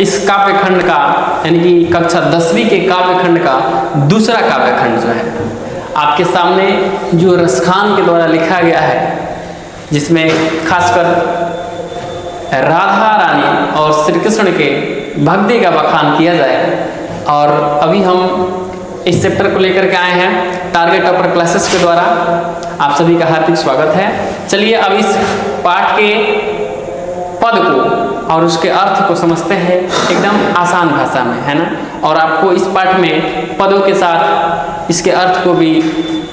इस काव्यखंड का यानी कि कक्षा 10वीं के काव्यखंड का दूसरा काव्यखंड जो है आपके सामने जो रसखान के द्वारा लिखा गया है, जिसमें खासकर राधा रानी और श्री कृष्ण के भक्ति का बखान किया जाए। और अभी हम इस चैप्टर को लेकर के आए हैं टारगेट टॉपर क्लासेस के द्वारा। आप सभी का हार्दिक स्वागत है। चलिए अब इस पाठ के पद को और उसके अर्थ को समझते हैं एकदम आसान भाषा में, है ना। और आपको इस पाठ में पदों के साथ इसके अर्थ को भी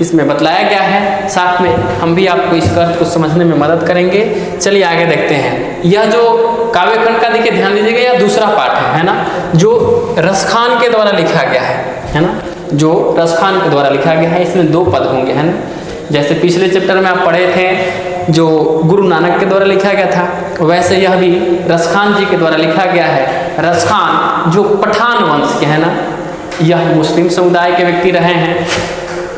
इसमें बतलाया गया है, साथ में हम भी आपको इस अर्थ को समझने में मदद करेंगे। चलिए आगे देखते हैं। यह जो काव्यखंड का देखिए ध्यान दीजिएगा, यह दूसरा पाठ है ना, जो रसखान के द्वारा लिखा गया है ना, जो रसखान के द्वारा लिखा गया है। इसमें 2 पद होंगे, है ना। जैसे पिछले चैप्टर में आप पढ़े थे जो गुरु नानक के द्वारा लिखा गया था, वैसे यह भी रसखान जी के द्वारा लिखा गया है। रसखान जो पठान वंश के हैं ना, यह मुस्लिम समुदाय के व्यक्ति रहे हैं।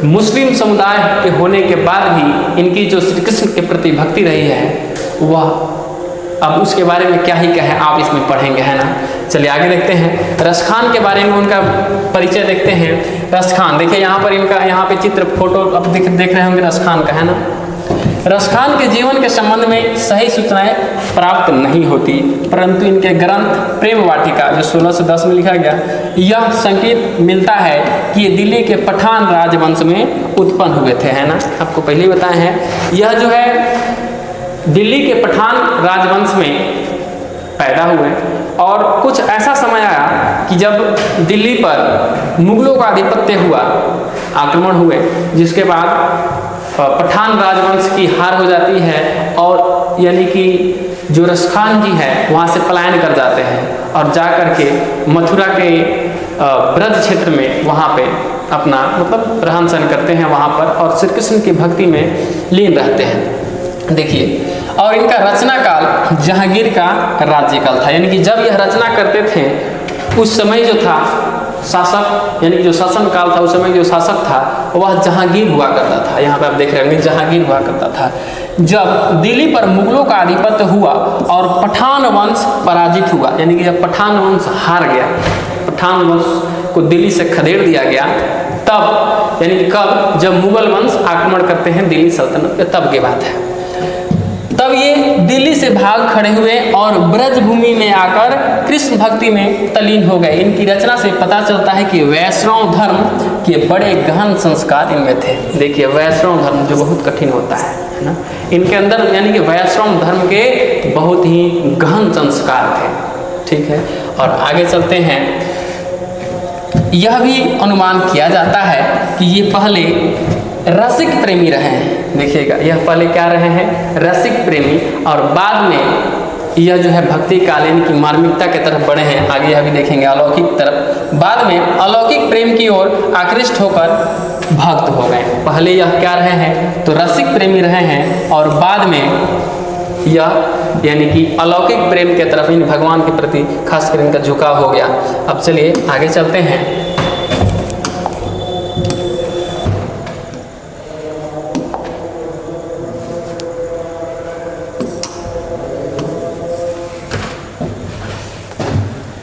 मुस्लिम समुदाय के होने के बाद भी इनकी जो श्री कृष्ण के प्रति भक्ति रही है, वह अब उसके बारे में क्या ही कहें, आप इसमें पढ़ेंगे, है ना। चलिए आगे देखते हैं। रसखान के बारे में उनका परिचय देखते हैं। रसखान देखिए यहाँ पर इनका यहाँ पे चित्र फोटो अब देख रहे होंगे रसखान का, है ना। रसखान के जीवन के संबंध में सही सूचनाएं प्राप्त नहीं होती, परंतु इनके ग्रंथ प्रेम वाटिका जो 1610 में लिखा गया, यह संकेत मिलता है कि ये दिल्ली के पठान राजवंश में उत्पन्न हुए थे, है ना। आपको पहले ही बताए हैं, यह जो है दिल्ली के पठान राजवंश में पैदा हुए। और कुछ ऐसा समय आया कि जब दिल्ली पर मुगलों का आधिपत्य हुआ, आक्रमण हुए, जिसके बाद पठान राजवंश की हार हो जाती है और यानी कि जो रसखान जी है वहाँ से पलायन कर जाते हैं और जा कर के मथुरा के ब्रज क्षेत्र में वहाँ पे अपना मतलब रहन सहन करते हैं वहाँ पर, और श्री कृष्ण की भक्ति में लीन रहते हैं। देखिए, और इनका रचना काल जहांगीर का राज्यकाल था, यानी कि जब यह रचना करते थे उस समय जो था शासक, यानी कि जो शासन काल था उस समय जो शासक था वह जहांगीर हुआ करता था। यहाँ पे आप देख रहे होंगे जहांगीर हुआ करता था। जब दिल्ली पर मुगलों का आधिपत्य हुआ और पठान वंश पराजित हुआ, यानी कि जब पठान वंश हार गया, पठान वंश को दिल्ली से खदेड़ दिया गया, तब यानी कि कब, जब मुगल वंश आक्रमण करते हैं दिल्ली सल्तनत पे, तब की बात है। तब ये दिल्ली से भाग खड़े हुए और ब्रज भूमि में आकर कृष्ण भक्ति में तल्लीन हो गए। इनकी रचना से पता चलता है कि वैष्णव धर्म के बड़े गहन संस्कार इनमें थे। देखिए, वैष्णव धर्म जो बहुत कठिन होता है ना, इनके अंदर यानी कि वैष्णव धर्म के बहुत ही गहन संस्कार थे। ठीक है, और आगे चलते हैं। यह भी अनुमान किया जाता है कि ये पहले रसिक प्रेमी रहे हैं। देखिएगा, यह पहले क्या रहे हैं, रसिक प्रेमी, और बाद में यह जो है भक्ति कालीन की मार्मिकता की तरफ बढ़े हैं। आगे यह भी देखेंगे अलौकिक तरफ, बाद में अलौकिक प्रेम की ओर आकृष्ट होकर भक्त हो गए। पहले यह क्या रहे हैं, तो रसिक प्रेमी रहे हैं, और बाद में यह यानी कि अलौकिक प्रेम के तरफ, इन भगवान के प्रति खासकर इनका झुकाव हो गया। अब चलिए आगे चलते हैं।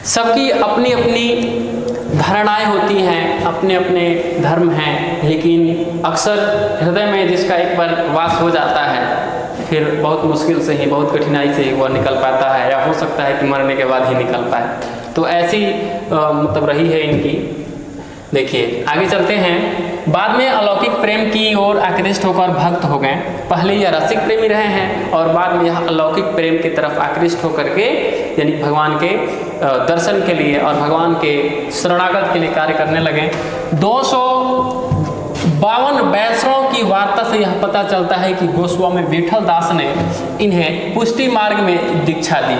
सबकी अपनी अपनी धारणाएं होती हैं, अपने अपने धर्म हैं, लेकिन अक्सर हृदय में जिसका एक बार वास हो जाता है, फिर बहुत मुश्किल से ही, बहुत कठिनाई से ही वह निकल पाता है, या हो सकता है कि मरने के बाद ही निकल पाए। तो ऐसी मतलब रही है इनकी। देखिए आगे चलते हैं। बाद में अलौकिक प्रेम की ओर आकृष्ट होकर भक्त हो गए। पहले यह रसिक प्रेमी रहे हैं और बाद में यह अलौकिक प्रेम की तरफ आकृष्ट होकर के यानी भगवान के दर्शन के लिए और भगवान के शरणागत के लिए कार्य करने लगे। 252 वैष्णव की वार्ता से यह पता चलता है कि गोस्वामी विठल दास ने इन्हें पुष्टि मार्ग में दीक्षा दी।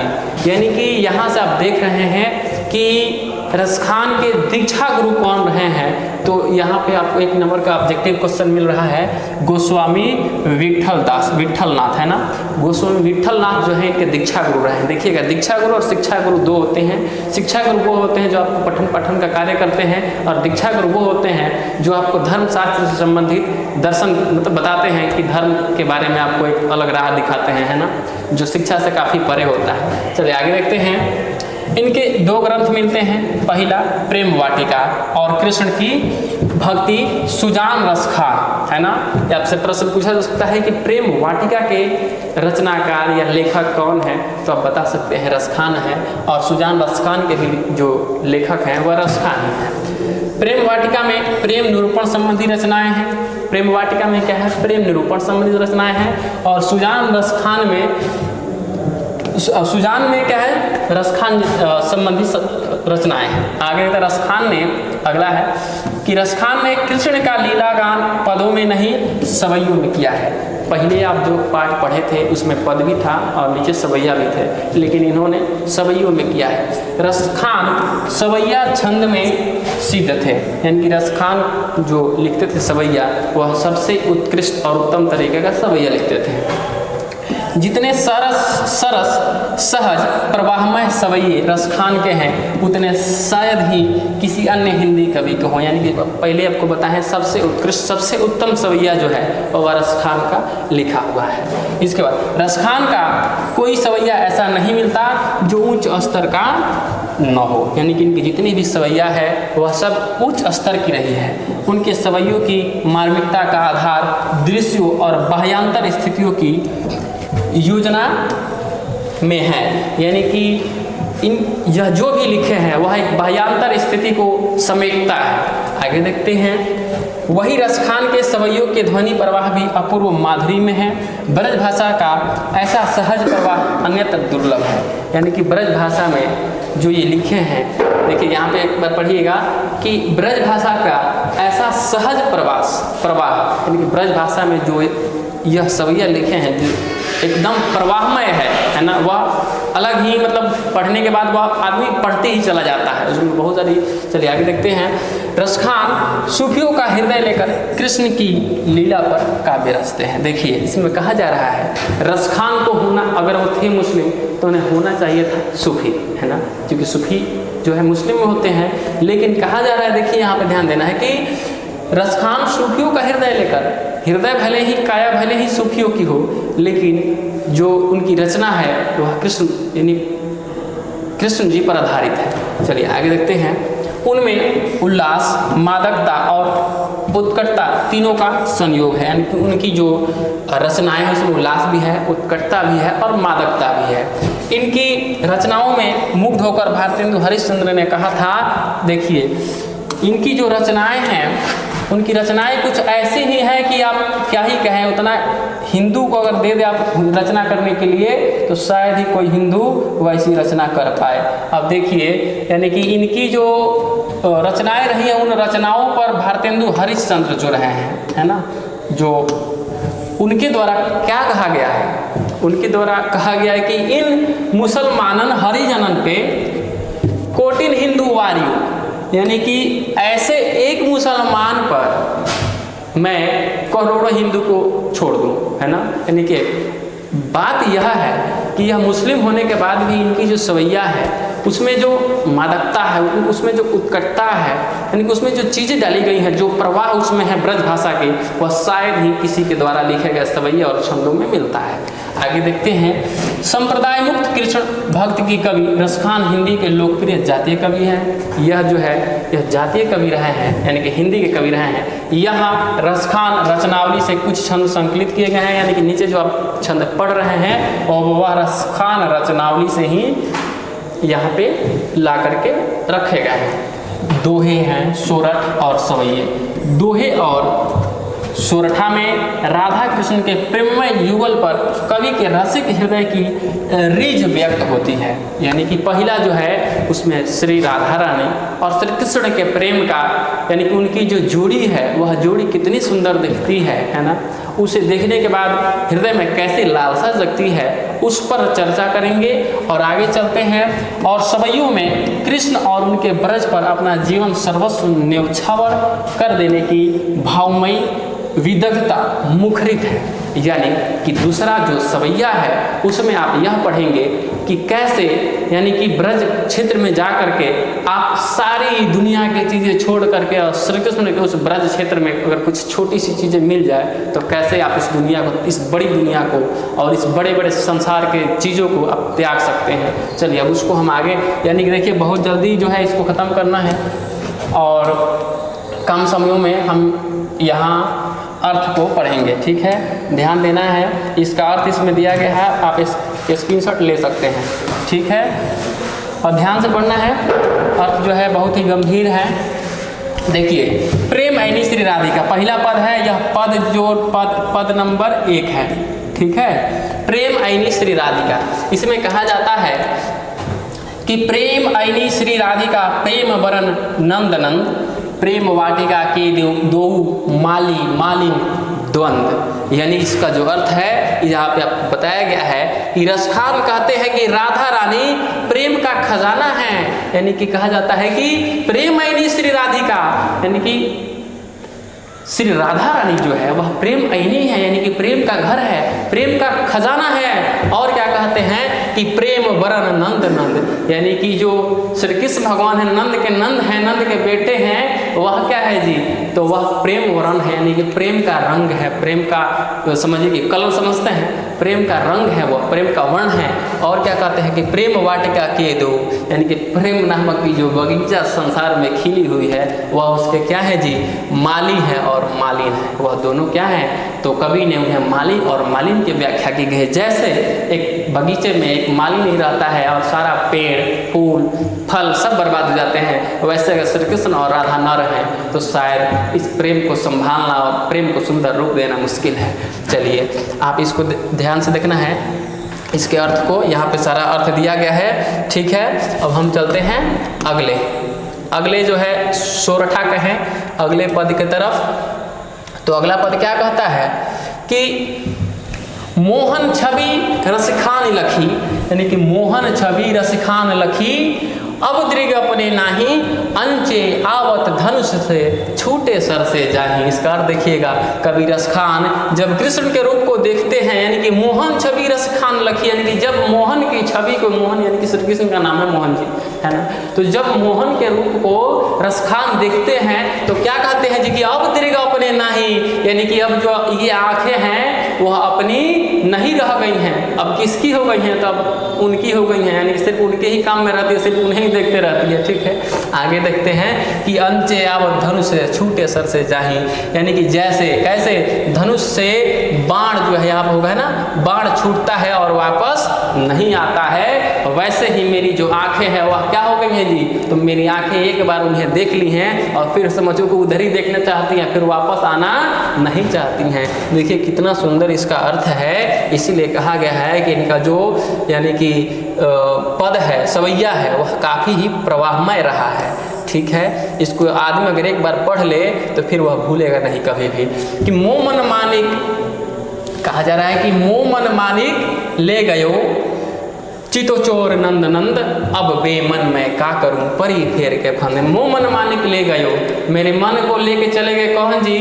यानी कि यहाँ से आप देख रहे हैं कि रसखान के दीक्षा गुरु कौन रहे हैं, तो यहाँ पे आपको 1 नंबर का ऑब्जेक्टिव क्वेश्चन मिल रहा है। गोस्वामी विठल दास, विठल नाथ है ना, गोस्वामी विठल नाथ जो है इनके दीक्षा गुरु रहे हैं। देखिएगा, दीक्षा गुरु और शिक्षा गुरु 2 होते हैं। शिक्षा गुरु वो होते हैं जो आपको पठन पाठन का कार्य करते हैं, और दीक्षा गुरु वो होते हैं जो आपको धर्मशास्त्र से संबंधित दर्शन मतलब बताते हैं कि धर्म के बारे में आपको एक अलग राह दिखाते हैं, है ना, जो शिक्षा से काफ़ी परे होता है। चलिए आगे देखते हैं। इनके दो ग्रंथ मिलते हैं, पहला प्रेम वाटिका और कृष्ण की भक्ति सुजान रसखान, है ना। आपसे प्रश्न पूछा जा सकता है कि प्रेम वाटिका के रचनाकार या लेखक कौन है, तो आप बता सकते हैं रसखान है, और सुजान रसखान के भी जो लेखक हैं वह रसखान ही है। प्रेम वाटिका में प्रेम निरूपण संबंधी रचनाएं हैं, प्रेम वाटिका में क्या है, प्रेम निरूपण संबंधी रचनाएं हैं, और सुजान रसखान में क्या है, रसखान संबंधी रचनाएं हैं। आगे का रसखान ने अगला है कि रसखान ने कृष्ण का लीला गान पदों में नहीं सवैयों में किया है। पहले आप जो पाठ पढ़े थे उसमें पद भी था और नीचे सवैया भी थे, लेकिन इन्होंने सवैयों में किया है। रसखान सवैया छंद में सिद्ध थे, यानी कि रसखान जो लिखते थे सवैया, वह सबसे उत्कृष्ट और उत्तम तरीके का सवैया लिखते थे। जितने सरस सहज प्रवाहमय सवैये रसखान के हैं, उतने शायद ही किसी अन्य हिंदी कवि के हों। यानी कि पहले आपको बताएं सबसे उत्कृष्ट सबसे उत्तम सवैया जो है वह रसखान का लिखा हुआ है। इसके बाद रसखान का कोई सवैया ऐसा नहीं मिलता जो उच्च स्तर का न हो, यानी कि इनकी जितनी भी सवैया है वह सब उच्च स्तर की रही है। उनके सवैयों की मार्मिकता का आधार दृश्यों और बाह्यांतर स्थितियों की योजना में है, यानी कि यह जो भी लिखे हैं वह एक बाह्यांतर स्थिति को समेटता है। आगे देखते हैं, वही रसखान के सवैयों के ध्वनि प्रवाह भी अपूर्व माधुरी में है। ब्रज भाषा का ऐसा सहज प्रवाह अन्यत्र दुर्लभ है, यानी कि ब्रज भाषा में जो ये लिखे हैं, देखिए यहाँ पे एक बार पढ़िएगा कि ब्रज भाषा का ऐसा सहज प्रवाह, यानी कि ब्रज भाषा में जो यह सवैया लिखे हैं जो एकदम प्रवाहमय है ना, वह अलग ही मतलब पढ़ने के बाद वह आदमी पढ़ते ही चला जाता है, उसमें बहुत सारी। चलिए आगे देखते हैं, रसखान सूफियों का हृदय लेकर कृष्ण की लीला पर काव्य रचते हैं। देखिए इसमें कहा जा रहा है रसखान को होना, अगर वो थे मुस्लिम तो उन्हें होना चाहिए था सूफी, है ना, क्योंकि सूफी जो है मुस्लिम में होते हैं। लेकिन कहा जा रहा है, देखिए यहाँ पर ध्यान देना है कि रसखान सूफियों का हृदय लेकर, हृदय भले ही काया भले ही सूफियों की हो, लेकिन जो उनकी रचना है वह कृष्ण यानी कृष्ण जी पर आधारित है। चलिए आगे देखते हैं, उनमें उल्लास, मादकता और उत्कटता तीनों का संयोग है, यानी कि उनकी जो रचनाएं हैं उसमें उल्लास भी है, उत्कटता भी है और मादकता भी है। इनकी रचनाओं में मुग्ध होकर भारतेंदु हरिश्चंद्र ने कहा था, देखिए इनकी जो रचनाएं हैं उनकी रचनाएं कुछ ऐसी ही हैं कि आप क्या ही कहें, उतना हिंदू को अगर दे दे आप रचना करने के लिए तो शायद ही कोई हिंदू वैसी रचना कर पाए। अब देखिए यानी कि इनकी जो रचनाएं रही हैं उन रचनाओं पर भारतेंदु हरिश्चंद्र जो रहे हैं, है ना, जो उनके द्वारा क्या कहा गया है, उनके द्वारा कहा गया है कि इन मुसलमानन हरिजनन पे कोटिन हिंदू वारियो, यानी कि ऐसे एक मुसलमान पर मैं करोड़ों हिंदू को छोड़ दूं, है ना। यानी कि बात यह है कि यह मुस्लिम होने के बाद भी इनकी जो सवैया है उसमें जो मादकता है, उसमें जो उत्कटता है, यानी कि उसमें जो चीज़ें डाली गई हैं, जो प्रवाह उसमें है ब्रज भाषा के, वह शायद ही किसी के द्वारा लिखे गए सवैया और छंदों में मिलता है। आगे देखते हैं, संप्रदाय मुक्त कृष्ण भक्त की कवि रसखान हिंदी के लोकप्रिय जातीय कवि हैं। यह जो है यह जातीय कवि रहे हैं, यानी कि हिंदी के कवि रहे हैं। यहाँ रसखान रचनावली से कुछ छंद संकलित किए गए हैं, यानी कि नीचे जो आप छंद पढ़ रहे हैं और वह रसखान रचनावली से ही यहाँ पे ला करके रखे गए हैं। दोहे हैं, सोरठ और सवैये। दोहे और सोरठा में राधा कृष्ण के प्रेममय युगल पर कवि के रसिक हृदय की रीझ व्यक्त होती है, यानी कि पहला जो है उसमें श्री राधा रानी और श्री कृष्ण के प्रेम का, यानी कि उनकी जो जोड़ी है वह जोड़ी कितनी सुंदर दिखती है ना, उसे देखने के बाद हृदय में कैसी लालसा जगती है उस पर चर्चा करेंगे और आगे चलते हैं। और सवैयों में कृष्ण और उनके ब्रज पर अपना जीवन सर्वस्व न्यौछावर कर देने की भावमयी विदग्धता मुखरित है, यानी कि दूसरा जो सवैया है उसमें आप यह पढ़ेंगे कि कैसे यानी कि ब्रज क्षेत्र में जा करके आप सारी दुनिया की चीज़ें छोड़ करके और श्री कृष्ण के उस ब्रज क्षेत्र में अगर कुछ छोटी सी चीज़ें मिल जाए तो कैसे आप इस दुनिया को, इस बड़ी दुनिया को और इस बड़े बड़े संसार के चीज़ों को आप त्याग सकते हैं। चलिए अब उसको हम आगे यानी कि देखिए बहुत जल्दी जो है इसको ख़त्म करना है और कम समयों में हम यहाँ अर्थ को पढ़ेंगे, ठीक है, ध्यान देना है। इसका अर्थ इसमें दिया गया है, आप इस स्क्रीनशॉट ले सकते हैं, ठीक है, और ध्यान से पढ़ना है। अर्थ जो है बहुत ही गंभीर है। देखिए, प्रेम ऐनी श्री राधिका पहला पद है, यह पद जो पद नंबर 1 है, ठीक है। प्रेम ऐनी श्री राधिका, इसमें कहा जाता है कि प्रेम ऐनी श्री राधिका प्रेम वरन नंद नंद प्रेम वाटिका के दो माली मालिन द्वंद, यानी इसका जो अर्थ है यहाँ पे आपको बताया गया है कि रसखान कहते हैं कि राधा रानी प्रेम का खजाना है, यानी कि कहा जाता है कि प्रेम ऐनी श्री राधिका, यानी कि श्री राधा रानी जो है वह प्रेम ऐनी है, यानी कि प्रेम का घर है, प्रेम का खजाना है। और क्या कहते हैं कि प्रेम वरन नंद नंद, यानी कि जो श्री कृष्ण भगवान है नंद के नंद हैं, नंद के बेटे हैं, वह क्या है जी, तो वह प्रेम वरण है, यानी कि प्रेम का रंग है, प्रेम का समझिए कि कलर समझते हैं, प्रेम का रंग है, वह प्रेम का वर्ण है। और क्या कहते हैं कि प्रेम वाटिका के दो, यानी कि प्रेम नामक की जो बगीचा संसार में खिली हुई है वह उसके क्या है जी, माली है और मालिन है, वह दोनों क्या है, तो कवि ने उन्हें माली और मालिन की व्याख्या की गई है। जैसे एक बगीचे में एक माली नहीं रहता है और सारा पेड़ फूल फल सब बर्बाद हो जाते हैं, वैसे अगर श्री कृष्ण और राधा न रहें तो शायद इस प्रेम को संभालना और प्रेम को सुंदर रूप देना मुश्किल है। चलिए आप इसको ध्यान से देखना है, इसके अर्थ को यहाँ पे सारा अर्थ दिया गया है, ठीक है। अब हम चलते हैं अगले जो है सोरठा के हैं अगले पद की तरफ। तो अगला पद क्या कहता है कि मोहन छवि रसखान लखी, यानी कि मोहन छवि रसखान लखी अब दृग अपने नाही अंचे आवत धनुष से छूटे सर से जाही। इसका अर्थ देखिएगा, कवि रसखान जब कृष्ण के रूप को देखते हैं, यानी कि मोहन छवि रसखान लखी, यानी कि जब मोहन की छवि को, मोहन यानी कि श्री कृष्ण का नाम है मोहन जी, है ना, तो जब मोहन के रूप को रसखान देखते हैं तो क्या कहते हैं जी कि अब दृग अपने नाही, यानी कि अब जो ये आंखें हैं वह अपनी नहीं रह गई हैं, अब किसकी हो गई हैं, तब उनकी हो गई हैं, यानी कि सिर्फ उनके ही काम में रहती है, सिर्फ उन्हें ही देखते रहती है, ठीक है। आगे देखते हैं कि अंचे आवत धनुष से छूटे सर से जाही, यानी कि जैसे कैसे धनुष से बाण जो है यहाँ होगा है ना, बाण छूटता है और वापस नहीं आता है, वैसे ही मेरी जो आंखें हैं वह क्या हो गई हैं जी, तो मेरी आंखें एक बार उन्हें देख ली हैं और फिर समझो को उधर ही देखना चाहती हैं, फिर वापस आना नहीं चाहती हैं। देखिए कितना सुंदर इसका अर्थ है, इसीलिए कहा गया है कि इनका जो यानी कि पद है सवैया है वह काफ़ी ही प्रवाहमय रहा है, ठीक है। इसको आदमी अगर एक बार पढ़ ले तो फिर वह भूलेगा नहीं कभी भी। कि मोमन मानिक कहा जा रहा है कि मोमन मानिक ले गयो चितो चोर नंद नंद अब बेमन मैं का करूं परी फेर के फंद। मोमन मानिक ले गयो, मेरे मन को लेके चले गए कौन जी,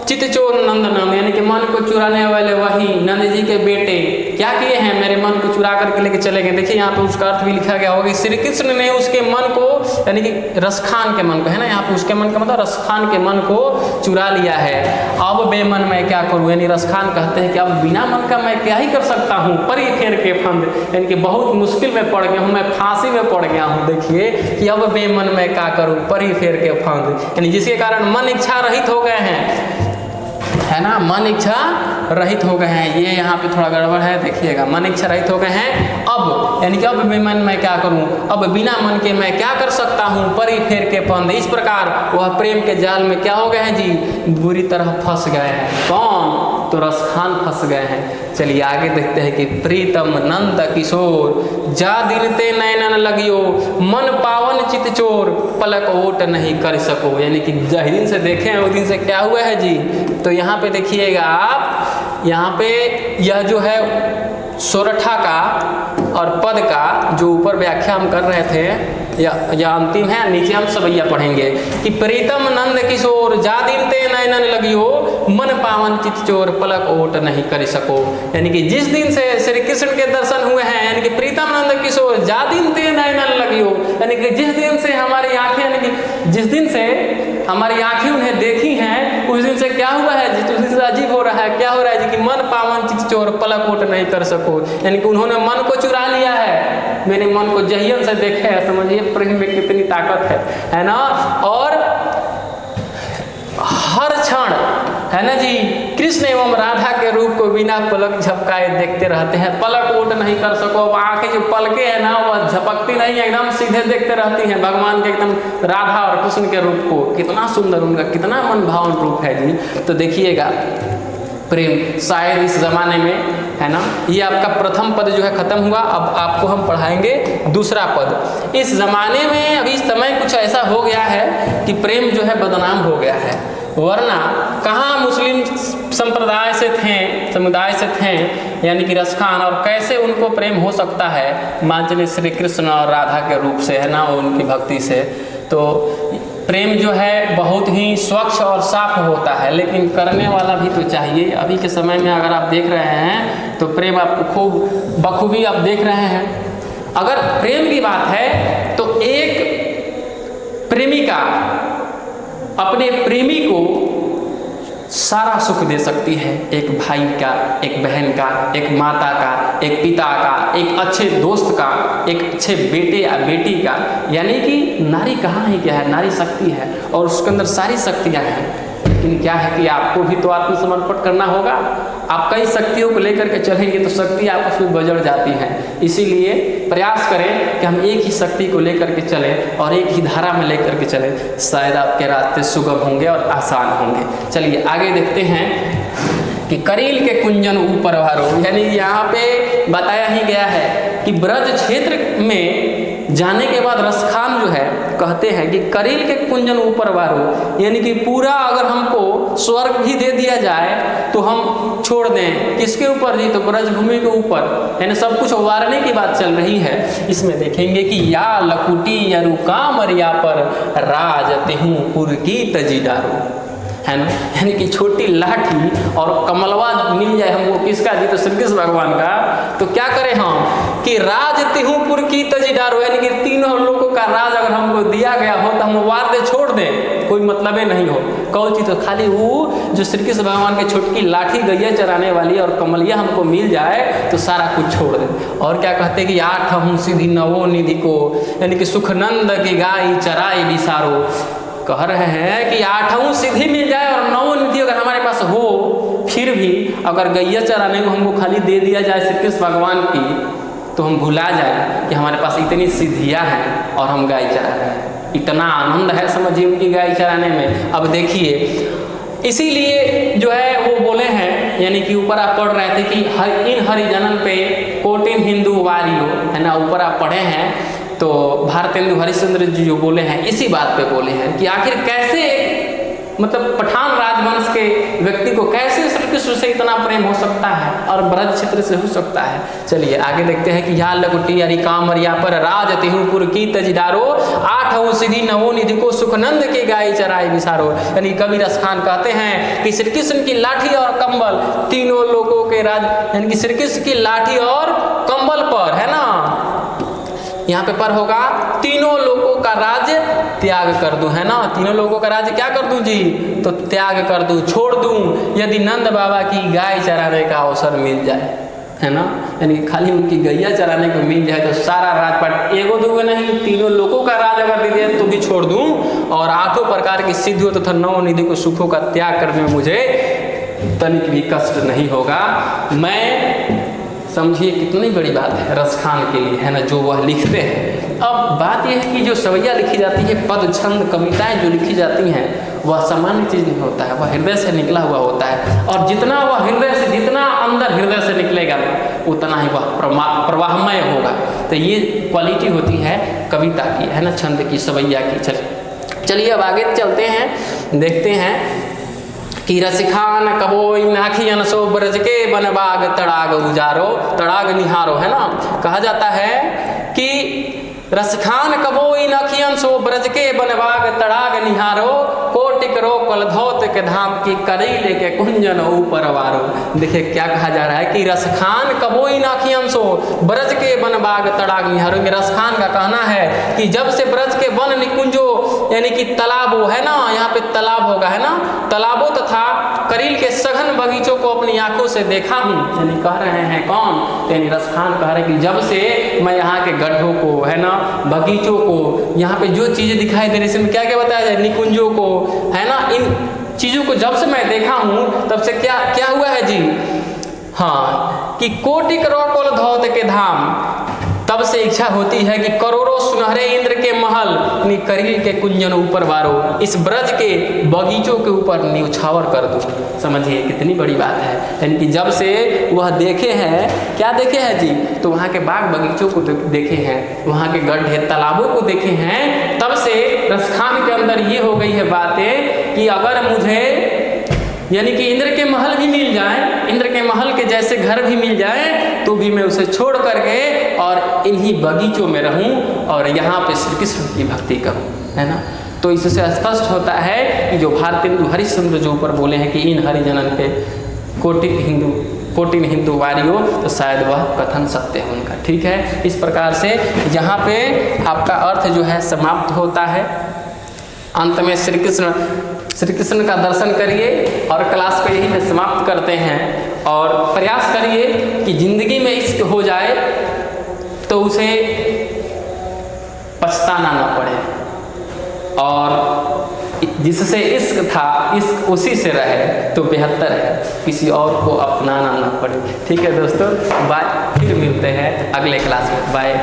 चितचोर नंद नंद, यानी कि मन को चुराने वाले वही नंद जी के बेटे क्या किए हैं, मेरे मन को चुरा करके लेके चले गए। देखिए यहाँ पे उसका अर्थ भी लिखा गया होगा, श्री कृष्ण ने उसके मन को यानी कि रसखान के मन को, है ना, यहाँ पे उसके मन का मतलब रसखान के मन को चुरा लिया है। अब बेमन मैं क्या करूँ, यानी रसखान कहते हैं कि अब बिना मन का मैं क्या ही कर सकता हूँ, परी फेर के फंद, यानी कि बहुत मुश्किल में पड़ गया हूँ, मैं फांसी में पड़ गया हूँ। देखिए कि अब बेमन मैं क्या करूँ परी फेर के फंद, यानी जिसके कारण मन इच्छा रहित हो गए हैं, है ना, मन इच्छा रहित हो गए हैं। ये यहाँ पे थोड़ा गड़बड़ है, देखिएगा, मन इच्छा रहित हो गए हैं अब, यानी कि अब बेमन मैं क्या करूं, अब बिना मन के मैं क्या कर सकता हूं, परी फेर के फंद। इस प्रकार वह प्रेम के जाल में क्या हो गए हैं जी, बुरी तरह फंस गए हैं। कौन, तो रसखान फंस गए हैं। चलिए आगे देखते हैं कि प्रीतम नंद किशोर जा दिन ते नैनन लगियो मन पावन चित चोर पलक ओट नहीं कर सको, यानी कि जिस दिन से देखे हैं उस दिन से क्या हुआ है जी। तो यहाँ पे देखिएगा आप, यहाँ पे यह जो है सोरठा का और पद का जो ऊपर व्याख्या हम कर रहे थे या अंतिम है, नीचे हम सवैया पढ़ेंगे कि प्रीतम नंद किशोर जा दिन ते नयनन लगियो, मन पावन चित चोर पलक ओट नहीं कर सको। यानी कि जिस दिन से श्री कृष्ण के दर्शन हुए हैं, यानी कि प्रीतम नंद किशोर जा दिन ते नयनन लगियो, यानी कि जिस दिन से हमारी आंखें, यानी कि जिस दिन से हमारी आंखें उन्हें देखी हैं, उस दिन से क्या हुआ है, उस दिन से अजीब हो रहा है, क्या हो रहा है जी कि मन पावन चित चोर पलक ओट नहीं कर सको। यानी कि उन्होंने मन को चुरा लिया है, मेरे मन को जहियन से देखे है। समझिए प्रेम में कितनी ताकत है ना। और हर क्षण, है ना जी, कृष्ण एवं राधा के रूप को बिना पलक झपकाए देखते रहते हैं, पलक ओट नहीं कर सको। आंखें जो पलके है ना, वह झपकती नहीं, एकदम सीधे देखते रहती हैं भगवान के, एकदम राधा और कृष्ण के रूप को। कितना सुंदर, उनका कितना मन भावन रूप है जी। तो देखिएगा प्रेम शायद इस जमाने में, है ना, ये आपका प्रथम पद जो है खत्म हुआ। अब आपको हम पढ़ाएंगे दूसरा पद। इस जमाने में अभी समय कुछ ऐसा हो गया है कि प्रेम जो है बदनाम हो गया है, वरना कहाँ मुस्लिम संप्रदाय से थे, समुदाय से थे, यानी कि रसखान, और कैसे उनको प्रेम हो सकता है मान चलिए श्री कृष्ण और राधा के रूप से, है ना, उनकी भक्ति से। तो प्रेम जो है बहुत ही स्वच्छ और साफ होता है, लेकिन करने वाला भी तो चाहिए। अभी के समय में अगर आप देख रहे हैं तो प्रेम आपको खूब बखूबी आप देख रहे हैं। अगर प्रेम की बात है तो एक प्रेमिका अपने प्रेमी को सारा सुख दे सकती है, एक भाई का, एक बहन का, एक माता का, एक पिता का, एक अच्छे दोस्त का, एक अच्छे बेटे या बेटी का। यानी कि नारी कहाँ है, क्या है, नारी शक्ति है और उसके अंदर सारी शक्तियाँ हैं। लेकिन क्या है कि आपको भी तो आत्मसमर्पण करना होगा। आप कई शक्तियों को लेकर के चलेंगे तो शक्ति आपस में बजड़ जाती हैं। इसीलिए प्रयास करें कि हम एक ही शक्ति को लेकर के चलें और एक ही धारा में लेकर के चलें, शायद आपके रास्ते सुगम होंगे और आसान होंगे। चलिए आगे देखते हैं कि करील के कुंजन ऊपर वारो, यानी यहाँ पे बताया ही गया है कि ब्रज क्षेत्र में जाने के बाद रसखान जो है कहते हैं कि करील के कुंजन ऊपर वारो, यानी कि पूरा अगर हमको स्वर्ग भी दे दिया जाए तो हम छोड़ दें। किसके ऊपर जी, तो ब्रजभूमि के ऊपर, यानी सब कुछ वारने की बात चल रही है। इसमें देखेंगे कि या लकुटी या रुकामरिया पर राज तेहू पुर की तजी डारो, है ना, यानी कि छोटी लाठी और कमलवा मिल जाए हमको, किसका जी, तो श्री कृष्ण भगवान का। तो क्या करें हम कि राज तिहुपुर की तजीडारो, यानी कि तीनों लोगों का राज अगर हमको दिया गया हो तो हम वार दे छोड़ दें, कोई मतलब ही नहीं हो। कौन चीज, तो खाली वो जो श्री कृष्ण भगवान की छोटकी लाठी गैया चराने वाली और कमलिया हमको मिल जाए तो सारा कुछ छोड़ दें। और क्या कहते हैं कि आठ हूँ सीधी नवो निधि को, यानी कि सुखनंद की गाय चराई बिसारो। कह रहे हैं कि आठों सिद्धि मिल जाए और नौ निधि अगर हमारे पास हो, फिर भी अगर गैया चराने को हमको खाली दे दिया जाए श्री कृष्ण भगवान की, तो हम भुला जाए कि हमारे पास इतनी सिद्धियां हैं और हम गाय चरा रहे हैं। इतना आनंद है समझिए उनकी गाय चराने में। अब देखिए, इसीलिए जो है वो बोले हैं, यानी कि ऊपर आप पढ़ रहे थे कि इन हरिजनन पे कोटिन हिंदू वारियो, है ना, ऊपर आप पढ़े हैं। तो भारतेंदु हरिश्चंद्र जी जो बोले हैं इसी बात पे बोले हैं कि आखिर कैसे, मतलब पठान राजवंश के व्यक्ति को कैसे श्री कृष्ण से इतना प्रेम हो सकता है और ब्रज क्षेत्र से हो सकता है। चलिए आगे देखते हैं कि या लकुटी अरि कामरिया पर राज तिहुपुर की तजदारो, आठ हो सिद्धि नवो निधि को सुखनंद के गाय चराई बिसारो। यानी कवि रसखान कहते हैं कि श्री कृष्ण की लाठी और कंबल तीनों लोगों के राज, यानी कि श्री कृष्ण की लाठी और कंबल पर, है ना, यहाँ पे पर होगा तीनों लोगों का राज्य त्याग कर दूं, है ना, तीनों लोगों का राज्य क्या कर दूं जी, तो त्याग कर दूं, छोड़ दूं, यदि नंद बाबा की गाय चराने का अवसर मिल जाए, है ना, यानी खाली उनकी गैया चराने को मिल जाए तो सारा राजपाट, एगो दूगो नहीं, तीनों लोगों का राज अगर दे दिया तो भी छोड़ दूं, और आठों प्रकार की सिद्धियों तथा तो नौ निधि को सुखों का त्याग करने में मुझे तनिक भी कष्ट नहीं होगा। मैं समझिए कितनी बड़ी बात है रसखान के लिए, है ना, जो वह लिखते हैं। अब बात यह है कि जो सवैया लिखी जाती है, पद छंद कविताएं जो लिखी जाती हैं, वह सामान्य चीज़ नहीं होता है, वह हृदय से निकला हुआ होता है। और जितना वह हृदय से, जितना अंदर हृदय से निकलेगा उतना ही वह प्रवाहमय होगा। तो ये क्वालिटी होती है कविता की, है ना, छंद की, सवैया की। चलिए अब आगे चलते हैं, देखते हैं कि रसिखान कबोई नाखियन सो ब्रज के बनबाग तड़ाग उजारो, तड़ाग निहारो, है ना। कहा जाता है कि रसखान कबोई नखियन सो ब्रज के बनबाग तड़ाग निहारो कोटिक रो कलधौत के धाम की करीले के कुंजन ऊपर वारो। देखिए क्या कहा जा रहा है कि रसखान कबोई नखियन सो ब्रज के बनबाग तड़ाग निहारो। रसखान का कहना है कि जब से ब्रज के वन निकुंजो यानी कि तालाबों है ना, यहाँ पे तालाब होगा है ना, तालाबों तथा करील के सघन बगीचों को अपनी आंखों से देखा हूँ। यानी कह रहे हैं कौन, यानी रसखान कह रहे हैं कि जब से मैं यहाँ के गड्ढों को है ना, बगीचों को, यहाँ पे जो चीजें दिखाई दे रही है, इसमें क्या क्या बताया जाए, निकुंजों को है ना, इन चीजों को जब से मैं देखा हूँ तब से क्या क्या हुआ है जी, हाँ, कि कोटि करोड़ कोल धौत के धाम, तब से इच्छा होती है कि करोड़ों सुनहरे इंद्र के महल नी करील के कुंजन ऊपर वारो, इस ब्रज के बगीचों के ऊपर न्यौछावर कर दूं। समझिए कितनी बड़ी बात है। यानी कि जब से वह देखे हैं, क्या देखे हैं जी, तो वहाँ के बाग बगीचों को देखे हैं, वहाँ के गड्ढे तालाबों को देखे हैं, तब से रसखान के अंदर ये हो गई है बातें कि अगर मुझे यानी कि इंद्र के महल भी मिल जाए, इंद्र के महल के जैसे घर भी मिल जाए, तो भी मैं उसे छोड़ करके और इन्हीं बगीचों में रहूं और यहाँ पे श्री कृष्ण की भक्ति करूं, है ना। तो इससे स्पष्ट होता है कि जो भारतेंदु हरिश्चंद्र जो ऊपर बोले हैं कि इन हरिजनन पे कोटिन हिंदू वारियो, तो शायद वह कथन सत्य है उनका। ठीक है, इस प्रकार से यहाँ पे आपका अर्थ जो है समाप्त होता है। अंत में श्री कृष्ण का दर्शन करिए और क्लास को यहीं पे समाप्त करते हैं। और प्रयास करिए कि जिंदगी में इश्क हो जाए तो उसे पछताना ना पड़े, और जिससे इश्क था इश्क उसी से रहे तो बेहतर है, किसी और को अपनाना ना पड़े। ठीक है दोस्तों, बाय, फिर मिलते हैं अगले क्लास में, बाय।